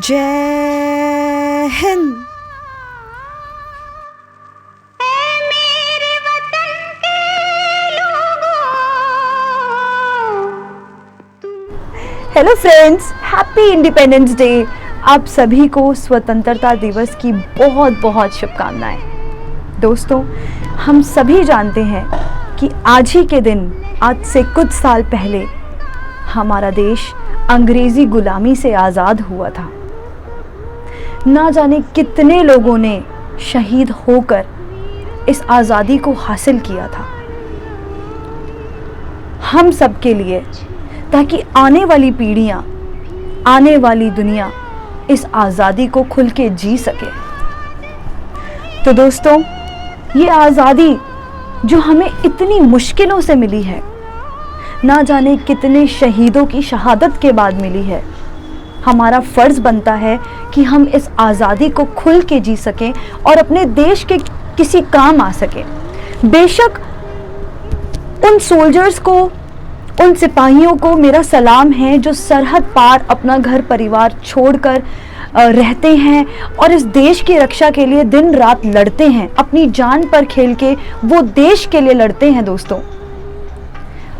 जय Hind. Hello friends, happy independence day. आप सभी को स्वतंत्रता दिवस की बहुत बहुत शुभकामनाएं। दोस्तों, हम सभी जानते हैं कि आज ही के दिन, आज से कुछ साल पहले हमारा देश अंग्रेजी गुलामी से आज़ाद हुआ था। ना जाने कितने लोगों ने शहीद होकर इस आज़ादी को हासिल किया था हम सब के लिए, ताकि आने वाली पीढ़ियां, आने वाली दुनिया इस आज़ादी को खुल के जी सके। तो दोस्तों, ये आज़ादी जो हमें इतनी मुश्किलों से मिली है, ना जाने कितने शहीदों की शहादत के बाद मिली है, हमारा फ़र्ज़ बनता है कि हम इस आज़ादी को खुल के जी सकें और अपने देश के किसी काम आ सकें। बेशक उन सोल्जर्स को, उन सिपाहियों को मेरा सलाम है जो सरहद पार अपना घर परिवार छोड़कर रहते हैं और इस देश की रक्षा के लिए दिन रात लड़ते हैं। अपनी जान पर खेल के वो देश के लिए लड़ते हैं। दोस्तों,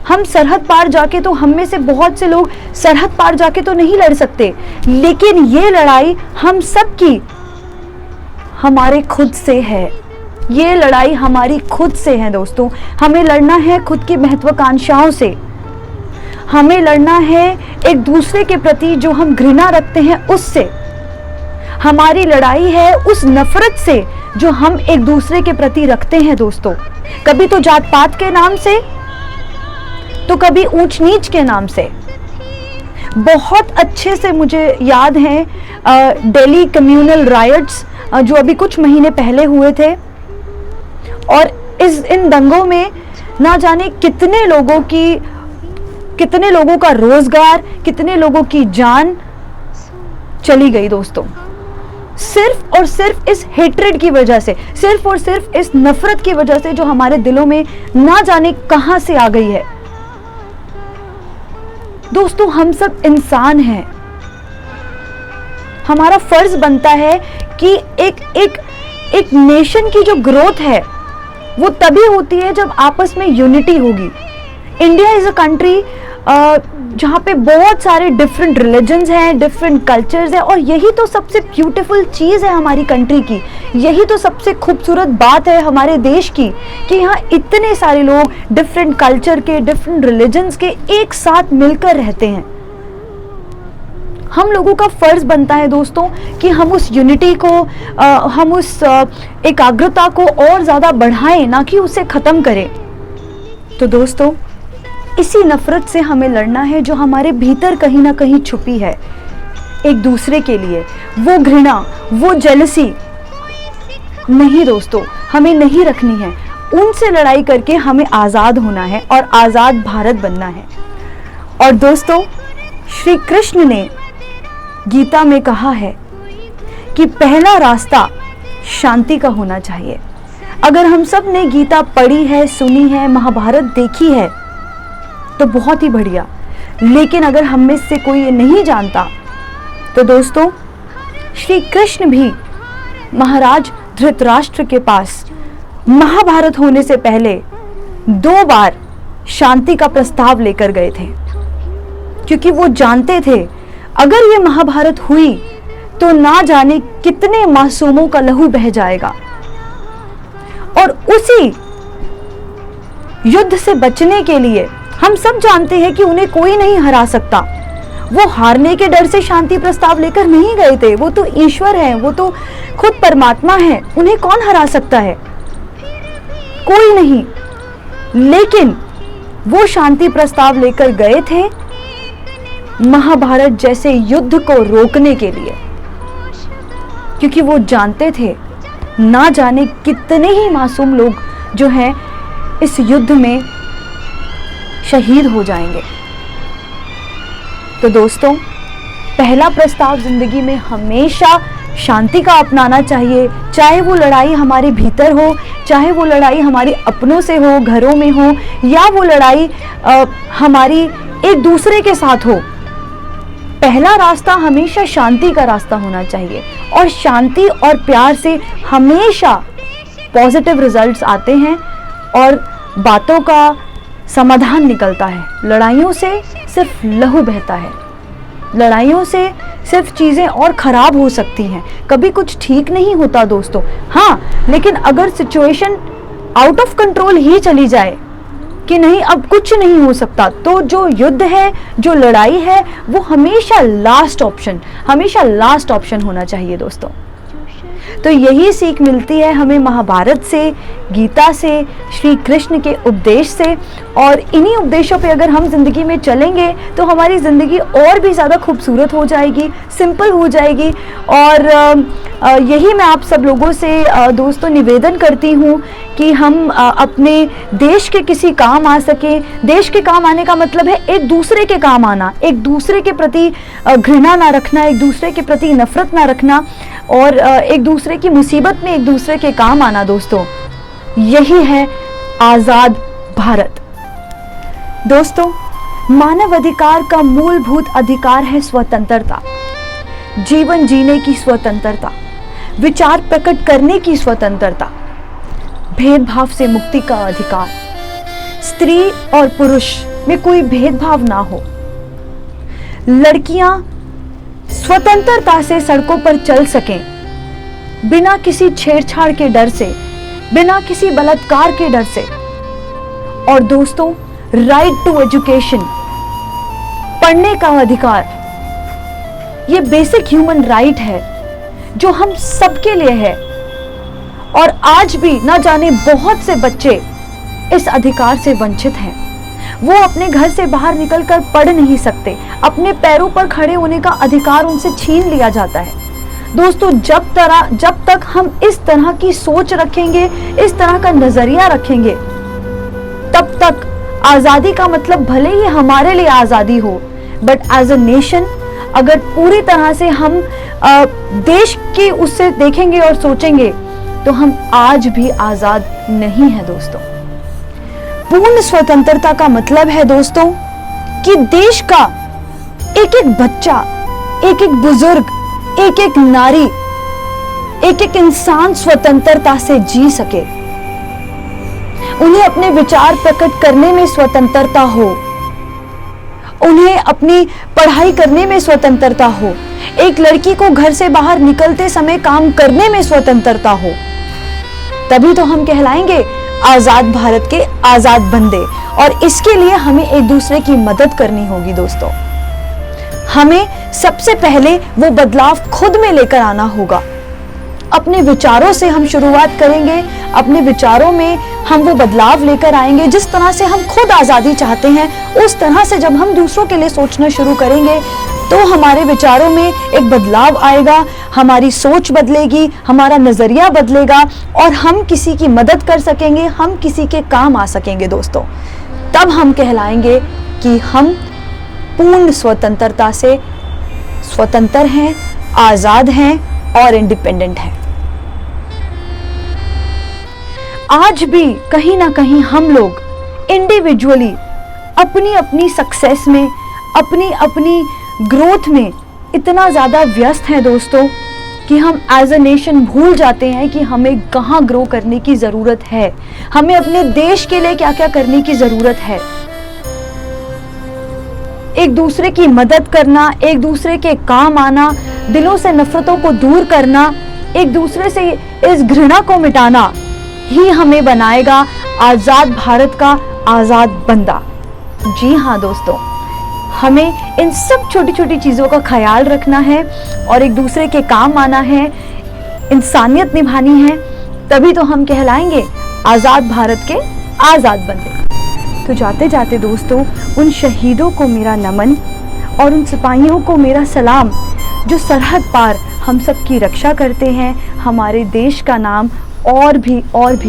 हम सरहद पार जाके, तो हम में से बहुत से लोग सरहद पार जाके तो नहीं लड़ सकते, लेकिन ये लड़ाई हम सब की हमारे खुद से है। ये लड़ाई हमारी खुद से है। दोस्तों, हमें लड़ना है खुद की महत्वाकांक्षाओं से। हमें लड़ना है एक दूसरे के प्रति जो हम घृणा रखते हैं उससे। हमारी लड़ाई है उस नफरत से जो हम एक दूसरे के प्रति रखते हैं। दोस्तों, कभी तो जात पात के नाम से, तो कभी ऊंच नीच के नाम से। बहुत अच्छे से मुझे याद है दिल्ली कम्युनल रायट्स जो अभी कुछ महीने पहले हुए थे, और इन दंगों में ना जाने कितने लोगों का रोजगार, कितने लोगों की जान चली गई। दोस्तों, सिर्फ और सिर्फ इस हेट्रेड की वजह से, सिर्फ और सिर्फ इस नफरत की वजह से जो हमारे दिलों में ना जाने कहां से आ गई है। दोस्तों, हम सब इंसान हैं। हमारा फर्ज बनता है कि एक नेशन की जो ग्रोथ है वो तभी होती है जब आपस में यूनिटी होगी। इंडिया इज अ कंट्री जहाँ पे बहुत सारे डिफरेंट रिलीजन्स हैं, डिफरेंट कल्चर्स हैं, और यही तो सबसे ब्यूटीफुल चीज़ है हमारी कंट्री की। यही तो सबसे खूबसूरत बात है हमारे देश की कि यहाँ इतने सारे लोग डिफरेंट कल्चर के, डिफरेंट रिलीजन्स के एक साथ मिलकर रहते हैं। हम लोगों का फर्ज बनता है दोस्तों कि हम उस यूनिटी को, हम उस एकाग्रता को और ज़्यादा बढ़ाएं, ना कि उसे ख़त्म करें। तो दोस्तों, इसी नफरत से हमें लड़ना है जो हमारे भीतर कहीं ना कहीं छुपी है एक दूसरे के लिए। वो घृणा, वो जेलसी नहीं दोस्तों, हमें नहीं रखनी है। उनसे लड़ाई करके हमें आज़ाद होना है और आज़ाद भारत बनना है। और दोस्तों, श्री कृष्ण ने गीता में कहा है कि पहला रास्ता शांति का होना चाहिए। अगर हम सब ने गीता पढ़ी है, सुनी है, महाभारत देखी है तो बहुत ही बढ़िया, लेकिन अगर हम में से कोई ये नहीं जानता तो दोस्तों, श्री कृष्ण भी महाराज धृतराष्ट्र के पास महाभारत होने से पहले 2 बार शांति का प्रस्ताव लेकर गए थे, क्योंकि वो जानते थे अगर ये महाभारत हुई तो ना जाने कितने मासूमों का लहू बह जाएगा। और उसी युद्ध से बचने के लिए हम सब जानते हैं कि उन्हें कोई नहीं हरा सकता। वो हारने के डर से शांति प्रस्ताव लेकर नहीं गए थे। वो तो ईश्वर है, वो तो खुद परमात्मा है, उन्हें कौन हरा सकता है? कोई नहीं। लेकिन वो शांति प्रस्ताव लेकर गए थे महाभारत जैसे युद्ध को रोकने के लिए, क्योंकि वो जानते थे ना जाने कितने ही मासूम लोग जो हैं इस युद्ध में शहीद हो जाएंगे। तो दोस्तों, पहला प्रस्ताव जिंदगी में हमेशा शांति का अपनाना चाहिए, चाहे वो लड़ाई हमारे भीतर हो, चाहे वो लड़ाई हमारे अपनों से हो, घरों में हो, या वो लड़ाई हमारी एक दूसरे के साथ हो। पहला रास्ता हमेशा शांति का रास्ता होना चाहिए, और शांति और प्यार से हमेशा पॉजिटिव रिजल्ट्स आते हैं और बातों का समाधान निकलता है। लड़ाइयों से सिर्फ लहू बहता है, लड़ाइयों से सिर्फ चीज़ें और ख़राब हो सकती हैं, कभी कुछ ठीक नहीं होता दोस्तों। हाँ, लेकिन अगर सिचुएशन आउट ऑफ कंट्रोल ही चली जाए कि नहीं अब कुछ नहीं हो सकता, तो जो युद्ध है, जो लड़ाई है, वो हमेशा लास्ट ऑप्शन होना चाहिए दोस्तों। तो यही सीख मिलती है हमें महाभारत से, गीता से, श्री कृष्ण के उपदेश से, और इन्हीं उपदेशों पे अगर हम जिंदगी में चलेंगे तो हमारी ज़िंदगी और भी ज़्यादा खूबसूरत हो जाएगी, सिंपल हो जाएगी। और यही मैं आप सब लोगों से दोस्तों निवेदन करती हूँ कि हम अपने देश के किसी काम आ सके। देश के काम आने का मतलब है एक दूसरे के काम आना, एक दूसरे के प्रति घृणा ना रखना, एक दूसरे के प्रति नफरत ना रखना, और एक दूसरे की मुसीबत में एक दूसरे के काम आना दोस्तों। यही है आज़ाद भारत। दोस्तों, मानव अधिकार का मूलभूत अधिकार है स्वतंत्रता, जीवन जीने की स्वतंत्रता, विचार प्रकट करने की स्वतंत्रता, भेदभाव से मुक्ति का अधिकार, स्त्री और पुरुष में कोई भेदभाव ना हो, लड़कियां स्वतंत्रता से सड़कों पर चल सकें, बिना किसी छेड़छाड़ के डर से, बिना किसी बलात्कार के डर से। और दोस्तों, राइट टू एजुकेशन, पढ़ने का अधिकार, ये बेसिक ह्यूमन राइट है जो हम सबके लिए है। और आज भी ना जाने बहुत से बच्चे इस अधिकार से वंचित हैं। वो अपने घर से बाहर निकलकर पढ़ नहीं सकते, अपने पैरों पर खड़े होने का अधिकार उनसे छीन लिया जाता है। दोस्तों, जब तक हम इस तरह की सोच रखेंगे, इस तरह का नजरिया रखेंगे, तब तक आजादी का मतलब भले ही हमारे लिए आजादी हो, बट एज अ नेशन अगर पूरी तरह से हम देश की उससे देखेंगे और सोचेंगे, तो हम आज भी आजाद नहीं है दोस्तों। पूर्ण स्वतंत्रता का मतलब है दोस्तों कि देश का एक एक बच्चा, एक एक बुजुर्ग, एक एक नारी, एक एक इंसान स्वतंत्रता से जी सके, उन्हें अपने विचार प्रकट करने में स्वतंत्रता हो, उन्हें अपनी पढ़ाई करने में स्वतंत्रता हो, एक लड़की को घर से बाहर निकलते समय काम करने में स्वतंत्रता हो। तभी तो हम कहलाएंगे आजाद भारत के आजाद बंदे। और इसके लिए हमें एक दूसरे की मदद करनी होगी दोस्तों। हमें सबसे पहले वो बदलाव खुद में लेकर आना होगा। अपने विचारों से हम शुरुआत करेंगे, अपने विचारों में हम वो बदलाव लेकर आएंगे। जिस तरह से हम खुद आज़ादी चाहते हैं, उस तरह से जब हम दूसरों के लिए सोचना शुरू करेंगे, तो हमारे विचारों में एक बदलाव आएगा, हमारी सोच बदलेगी, हमारा नज़रिया बदलेगा, और हम किसी की मदद कर सकेंगे, हम किसी के काम आ सकेंगे दोस्तों। तब हम कहलाएंगे कि हम पूर्ण स्वतंत्रता से स्वतंत्र हैं, आज़ाद हैं और इंडिपेंडेंट हैं। आज भी कहीं ना कहीं हम लोग इंडिविजुअली अपनी अपनी सक्सेस में, अपनी अपनी ग्रोथ में इतना ज़्यादा व्यस्त हैं दोस्तों कि हम एज अ नेशन भूल जाते हैं कि हमें कहाँ ग्रो करने की ज़रूरत है, हमें अपने देश के लिए क्या क्या करने की ज़रूरत है। एक दूसरे की मदद करना, एक दूसरे के काम आना, दिलों से नफरतों को दूर करना, एक दूसरे से इस घृणा को मिटाना ही हमें बनाएगा आज़ाद भारत का आज़ाद बंदा। जी हाँ दोस्तों, हमें इन सब छोटी छोटी चीज़ों का ख्याल रखना है और एक दूसरे के काम आना है, इंसानियत निभानी है, तभी तो हम कहलाएंगे आज़ाद भारत के आज़ाद बंदे। तो जाते जाते दोस्तों, उन शहीदों को मेरा नमन और उन सिपाहियों को मेरा सलाम जो सरहद पार हम सब की रक्षा करते हैं, हमारे देश का नाम और भी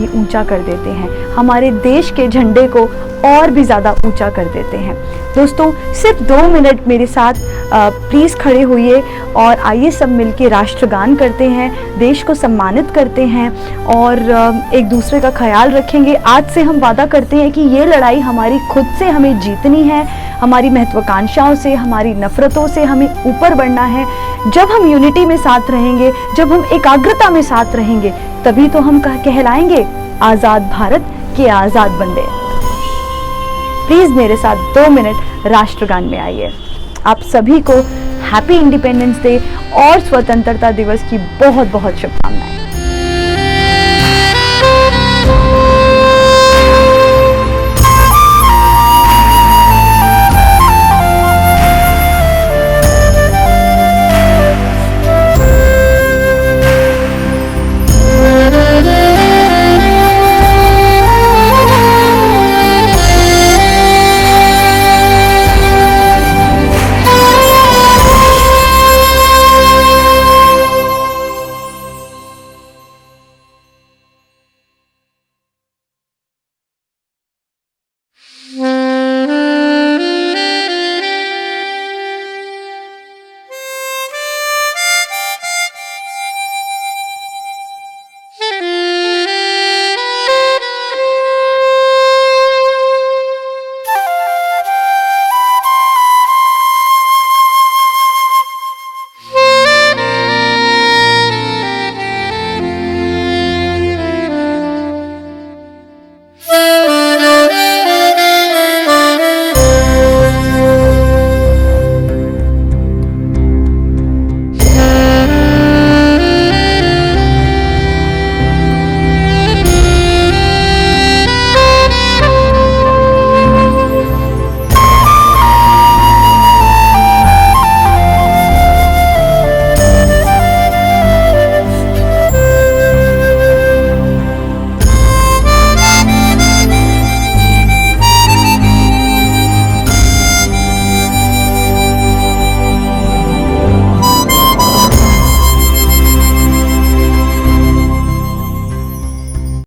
ऊंचा कर देते हैं, हमारे देश के झंडे को और भी ज़्यादा ऊंचा कर देते हैं। दोस्तों सिर्फ 2 मिनट मेरे साथ प्लीज़ खड़े होइए और आइए सब मिलके राष्ट्रगान करते हैं, देश को सम्मानित करते हैं और एक दूसरे का ख्याल रखेंगे। आज से हम वादा करते हैं कि ये लड़ाई हमारी खुद से हमें जीतनी है, हमारी महत्वाकांक्षाओं से, हमारी नफरतों से हमें ऊपर बढ़ना है। जब हम यूनिटी में साथ रहेंगे, जब हम एकाग्रता में साथ रहेंगे, तभी तो हम कहलाएंगे आज़ाद भारत के आज़ाद बंदे। प्लीज़ मेरे साथ 2 मिनट राष्ट्रगान में आइए। आप सभी को हैप्पी इंडिपेंडेंस डे और स्वतंत्रता दिवस की बहुत बहुत शुभकामनाएं।